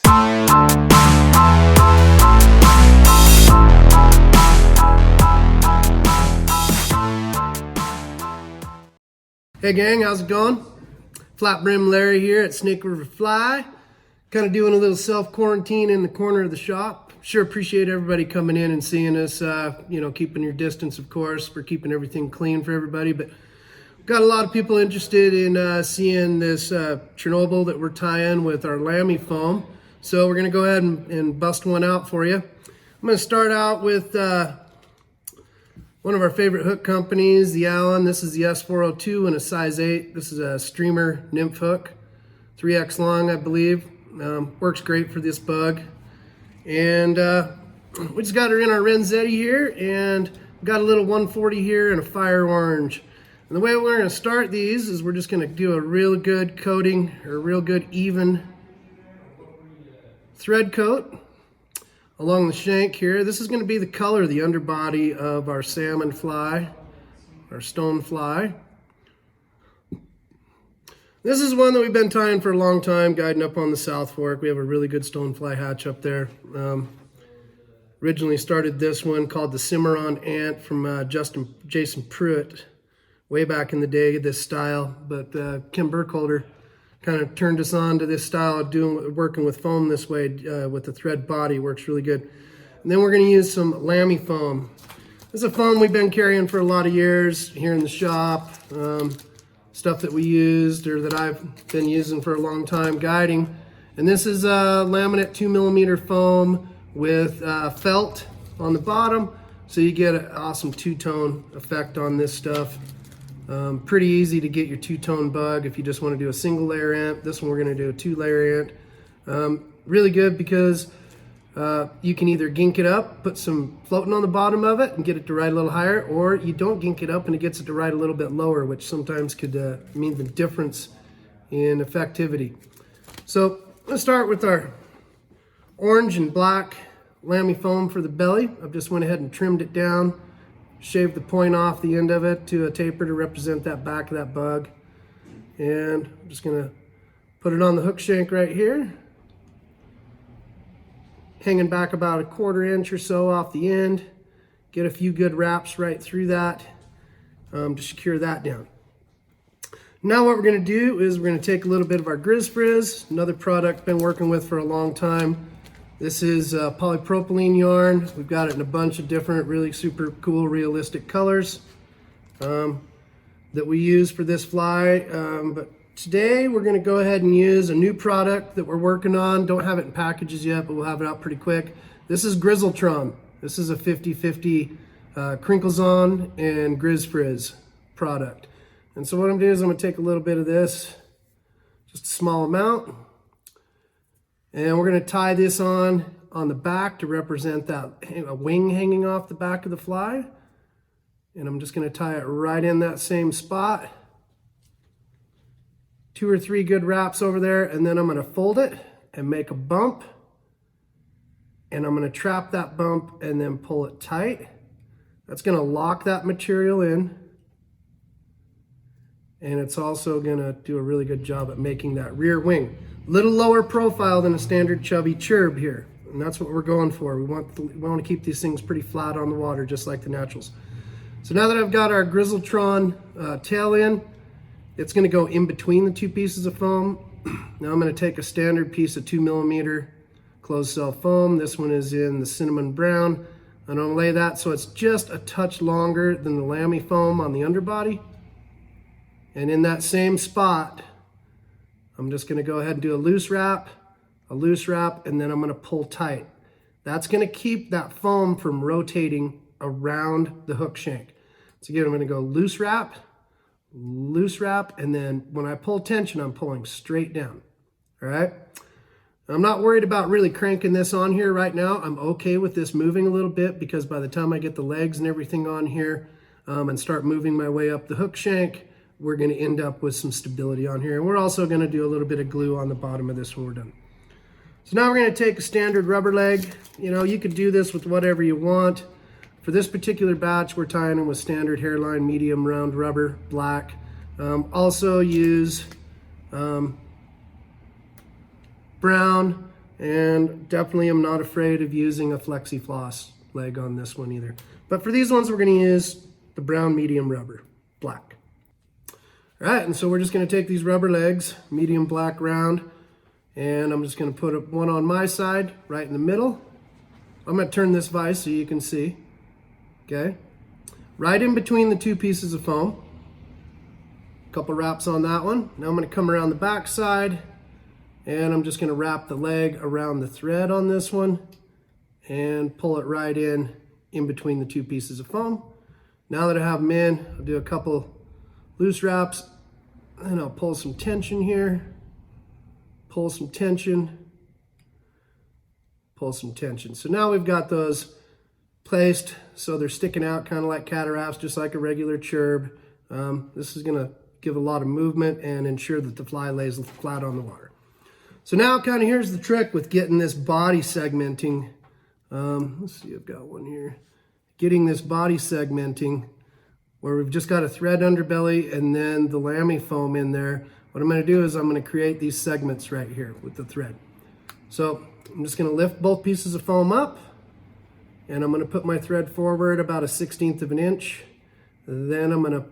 Hey gang, how's it going? Flat Brim Larry here at Snake River Fly. Kind of doing a little self-quarantine in the corner of the shop. Sure appreciate everybody coming in and seeing us, keeping your distance, of course. We're keeping everything clean for everybody, but got a lot of people interested in seeing this Chernobyl that we're tying with our Lambie Foam. So we're gonna go ahead and bust one out for you. I'm gonna start out with one of our favorite hook companies, the Allen. This is the S402 in a size 8. This is a streamer nymph hook, 3X long, I believe. Works great for this bug. And we just got her in our Renzetti here, and got a little 140 here and a fire orange. And the way we're gonna start these is we're just gonna do a real good coating, or a real good even thread coat along the shank here. This is going to be the color of the underbody of our salmon fly, our stone fly. This is one that we've been tying for a long time, guiding up on the South Fork. We have a really good stone fly hatch up there. Originally started this one called the Cimarron Ant from Jason Pruitt way back in the day, this style. But Kim Burkholder kind of turned us on to this style of working with foam this way with the thread body. Works really good. And then we're going to use some Lambie Foam. This is a foam we've been carrying for a lot of years here in the shop. Stuff that we used, or that I've been using for a long time guiding. And this is a laminate 2mm foam with felt on the bottom, so you get an awesome two-tone effect on this stuff. Pretty easy to get your two-tone bug if you just want to do a single layer ant. This one we're going to do a 2-layer ant. Really good because you can either gink it up, put some floating on the bottom of it and get it to ride a little higher, or you don't gink it up and it gets it to ride a little bit lower, which sometimes could mean the difference in effectivity. So let's start with our orange and black Lambie Foam for the belly. I've just went ahead and trimmed it down, shaved the point off the end of it to a taper to represent that back of that bug. And I'm just gonna put it on the hook shank right here, hanging back about 1/4 inch or so off the end. Get a few good wraps right through that to secure that down. Now what we're gonna do is we're gonna take a little bit of our Grizzle Frizz, another product been working with for a long time. This is polypropylene yarn. We've got it in a bunch of different, really super cool, realistic colors that we use for this fly. But today we're gonna go ahead and use a new product that we're working on. Don't have it in packages yet, but we'll have it out pretty quick. This is Grizzle Tron. This is a 50-50 Crinkles On and Grizzle Frizz product. And so what I'm doing is I'm gonna take a little bit of this, just a small amount, and we're going to tie this on the back to represent that a wing hanging off the back of the fly. And I'm just going to tie it right in that same spot. 2 or 3 good wraps over there, and then I'm going to fold it and make a bump. And I'm going to trap that bump and then pull it tight. That's going to lock that material in. And it's also going to do a really good job at making that rear wing little lower profile than a standard chubby churb here, and that's what we're going for. We want to keep these things pretty flat on the water, just like the naturals. So now that I've got our Grizzle Tron tail in, it's going to go in between the 2 pieces of foam. Now I'm going to take a standard piece of 2mm closed cell foam. This one is in the cinnamon brown. I'm going to lay that so it's just a touch longer than the Lambie Foam on the underbody. And in that same spot, I'm just gonna go ahead and do a loose wrap, and then I'm gonna pull tight. That's gonna keep that foam from rotating around the hook shank. So again, I'm gonna go loose wrap, and then when I pull tension, I'm pulling straight down, all right? I'm not worried about really cranking this on here right now. I'm okay with this moving a little bit, because by the time I get the legs and everything on here and start moving my way up the hook shank, we're going to end up with some stability on here. And we're also going to do a little bit of glue on the bottom of this when we're done. So now we're going to take a standard rubber leg. You know, you could do this with whatever you want. For this particular batch, we're tying them with standard hairline, medium round rubber, black. Also use brown And definitely am not afraid of using a flexi floss leg on this one either. But for these ones, we're going to use the brown medium rubber, black. All right, and so we're just going to take these rubber legs, medium black round, and I'm just going to put one on my side, right in the middle. I'm going to turn this vise so you can see, okay? Right in between the two pieces of foam. A couple wraps on that one. Now I'm going to come around the back side, and I'm just going to wrap the leg around the thread on this one and pull it right in between the two pieces of foam. Now that I have them in, I'll do a couple loose wraps, and I'll pull some tension here, pull some tension, pull some tension. So now we've got those placed so they're sticking out kind of like cataracts, just like a regular churb. This is going to give a lot of movement and ensure that the fly lays flat on the water. So now kind of here's the trick with getting this body segmenting. Let's see, I've got one here. Getting this body segmenting where we've just got a thread underbelly and then the Lambie foam in there. What I'm going to do is I'm going to create these segments right here with the thread. So I'm just going to lift both pieces of foam up, and I'm going to put my thread forward about 1/16 of an inch. Then I'm going to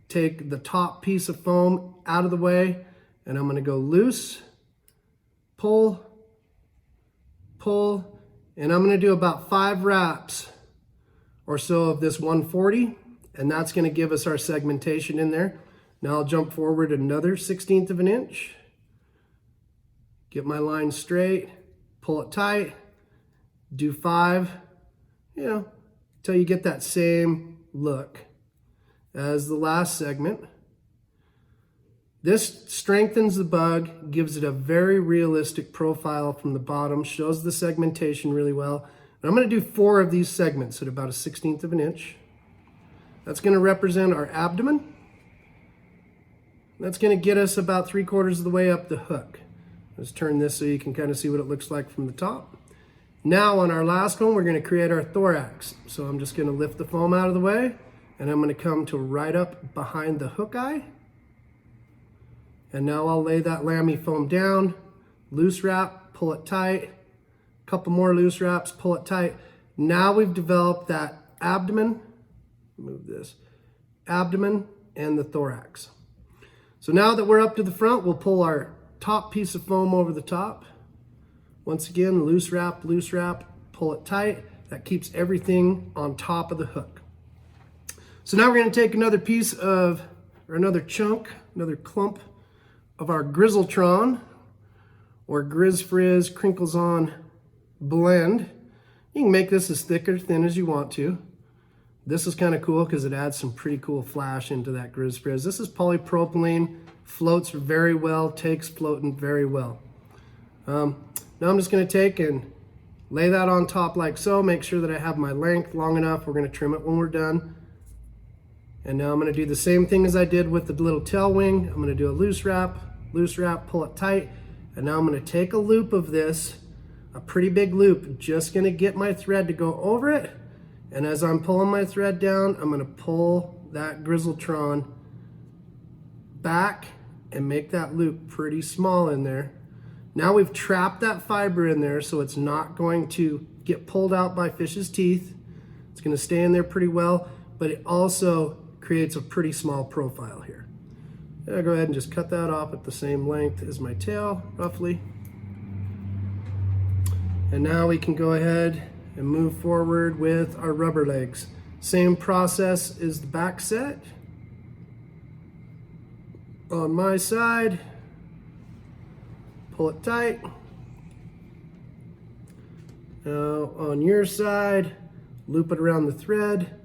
take the top piece of foam out of the way, and I'm going to go loose, pull, pull, and I'm going to do about 5 wraps or so of this 140, and that's going to give us our segmentation in there. Now I'll jump forward another 1/16 of an inch, get my line straight, pull it tight, do 5, till you get that same look as the last segment. This strengthens the bug, gives it a very realistic profile from the bottom, shows the segmentation really well. And I'm going to do 4 of these segments at about 1/16 of an inch. That's going to represent our abdomen. That's going to get us about 3/4 of the way up the hook. Let's turn this so you can kind of see what it looks like from the top. Now on our last one, we're going to create our thorax. So I'm just going to lift the foam out of the way, and I'm going to come to right up behind the hook eye. And now I'll lay that Lambie foam down, loose wrap, pull it tight, couple more loose wraps, pull it tight. Now we've developed that abdomen, move this, abdomen and the thorax. So now that we're up to the front, we'll pull our top piece of foam over the top. Once again, loose wrap, pull it tight. That keeps everything on top of the hook. So now we're going to take another piece of, or another chunk, another clump of our Grizzletron or Grizz Frizz Crinkles On blend. You can make this as thick or thin as you want to. This is kind of cool because it adds some pretty cool flash into that Grizz Frizz. This is polypropylene, floats very well, takes floating very well. Now I'm just going to take and lay that on top like so, make sure that I have my length long enough. We're going to trim it when we're done. And now I'm going to do the same thing as I did with the little tail wing. I'm going to do a loose wrap, pull it tight. And now I'm going to take a loop of this, a pretty big loop, just going to get my thread to go over it. And as I'm pulling my thread down, I'm going to pull that Grizzletron back and make that loop pretty small in there. Now we've trapped that fiber in there so it's not going to get pulled out by fish's teeth. It's going to stay in there pretty well, but it also creates a pretty small profile here. I'll go ahead and just cut that off at the same length as my tail, roughly. And now we can go ahead and move forward with our rubber legs. Same process as the back set. On my side, pull it tight. Now on your side, loop it around the thread.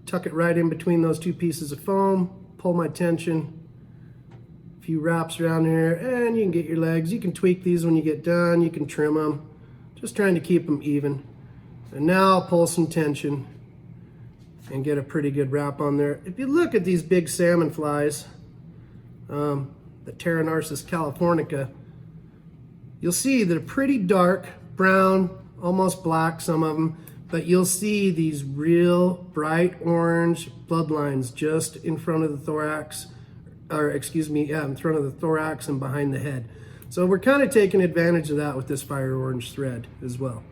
Tuck it right in between those two pieces of foam, pull my tension, a few wraps around here, and you can get your legs. You can tweak these when you get done, you can trim them, just trying to keep them even. And now I'll pull some tension and get a pretty good wrap on there. If you look at these big salmon flies, the Pteronarcis californica, you'll see they're pretty dark, brown, almost black, some of them, but you'll see these real bright orange bloodlines just in front of the thorax, or excuse me, in front of the thorax and behind the head. So we're kind of taking advantage of that with this fire orange thread as well.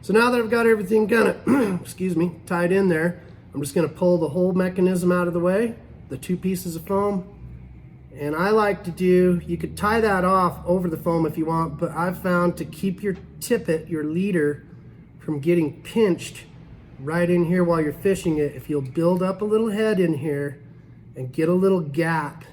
So now that I've got everything kind of, excuse me, tied in there, I'm just gonna pull the whole mechanism out of the way, the 2 pieces of foam. And I like to do, you could tie that off over the foam if you want, but I've found to keep your tippet, your leader, from getting pinched right in here while you're fishing it, if you'll build up a little head in here and get a little gap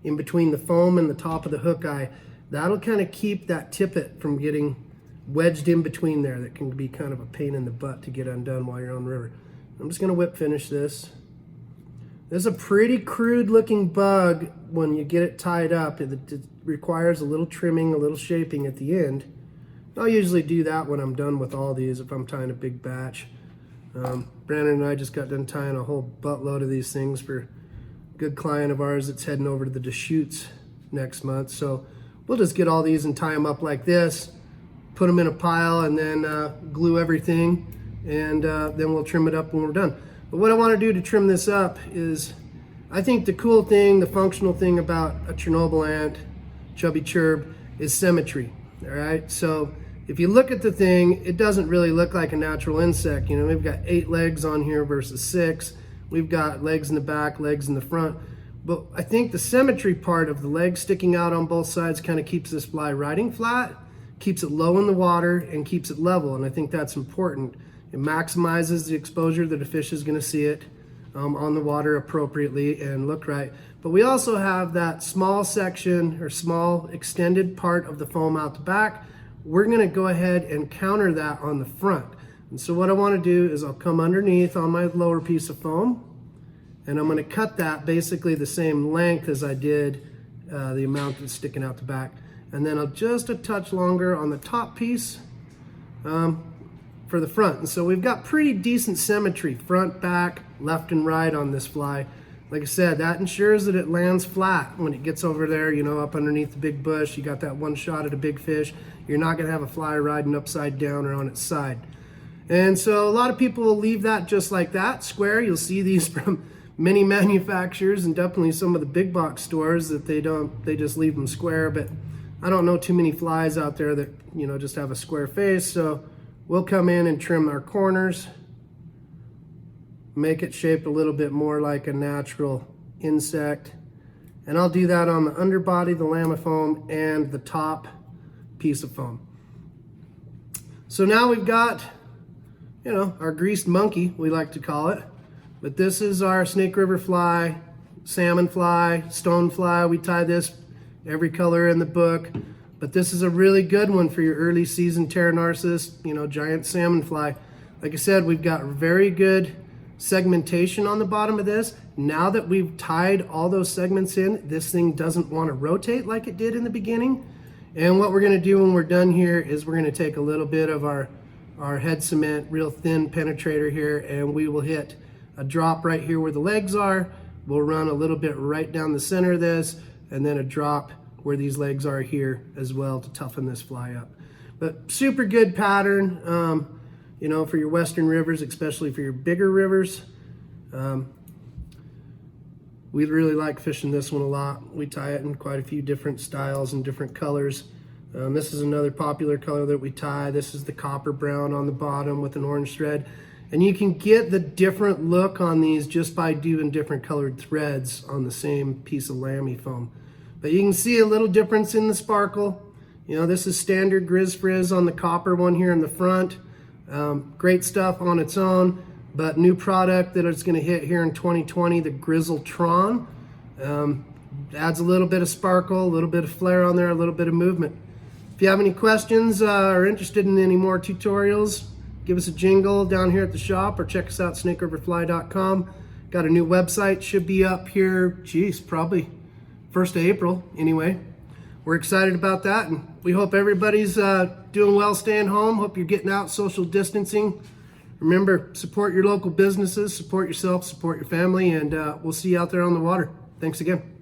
in between the foam and the top of the hook eye, that'll kind of keep that tippet from getting wedged in between there. That can be kind of a pain in the butt to get undone while you're on the river. I'm just gonna whip finish this. This is a pretty crude looking bug when you get it tied up. It requires a little trimming, a little shaping at the end. I'll usually do that when I'm done with all these if I'm tying a big batch. Brandon and I just got done tying a whole buttload of these things for a good client of ours that's heading over to the Deschutes next month. So we'll just get all these and tie them up like this, put them in a pile, and then glue everything, and then we'll trim it up when we're done. But what I want to do to trim this up is, I think the cool thing, the functional thing about a Chernobyl ant, chubby churb, is symmetry. All right, so if you look at the thing, it doesn't really look like a natural insect. You know, we've got 8 legs on here versus 6. We've got legs in the back, legs in the front. But I think the symmetry part of the legs sticking out on both sides kind of keeps this fly riding flat, keeps it low in the water, and keeps it level. And I think that's important. It maximizes the exposure that a fish is going to see it on the water appropriately and look right. But we also have that small section or small extended part of the foam out the back. We're going to go ahead and counter that on the front. And so what I want to do is I'll come underneath on my lower piece of foam, and I'm going to cut that basically the same length as I did the amount that's sticking out the back. And then I'll just a touch longer on the top piece for the front. And so we've got pretty decent symmetry, front, back, left and right on this fly. Like I said, that ensures that it lands flat when it gets over there, you know, up underneath the big bush. You got that one shot at a big fish. You're not gonna have a fly riding upside down or on its side. And so a lot of people will leave that just like that, square. You'll see these from many manufacturers and definitely some of the big box stores that they just leave them square. But I don't know too many flies out there that, you know, just have a square face. So we'll come in and trim our corners, make it shaped a little bit more like a natural insect. And I'll do that on the underbody, the Lambie Foam, and the top piece of foam. So now we've got, you know, our greased monkey, we like to call it. But this is our Snake River fly, salmon fly, stone fly. We tie this every color in the book. But this is a really good one for your early season Pteronarcis, you know, giant salmon fly. Like I said, we've got very good segmentation on the bottom of this. Now that we've tied all those segments in, this thing doesn't want to rotate like it did in the beginning. And what we're going to do when we're done here is we're going to take a little bit of our head cement, real thin penetrator here, and we will hit a drop right here where the legs are. We'll run a little bit right down the center of this, and then a drop where these legs are here as well to toughen this fly up. But super good pattern, you know, for your western rivers, especially for your bigger rivers. We really like fishing this one a lot. We tie it in quite a few different styles and different colors. This is another popular color that we tie. This is the copper brown on the bottom with an orange thread. And you can get the different look on these just by doing different colored threads on the same piece of Lambie foam. But you can see a little difference in the sparkle. You know, this is standard Grizzle Frizz on the copper one here in the front. Great stuff on its own, but new product that it's gonna hit here in 2020, the Grizzle Tron. Adds a little bit of sparkle, a little bit of flare on there, a little bit of movement. If you have any questions or are interested in any more tutorials, give us a jingle down here at the shop or check us out, snakeriverfly.com. Got a new website, should be up here, geez, probably 1st of April anyway. We're excited about that, and we hope everybody's doing well staying home. Hope you're getting out, social distancing. Remember, support your local businesses, support yourself, support your family, and we'll see you out there on the water. Thanks again.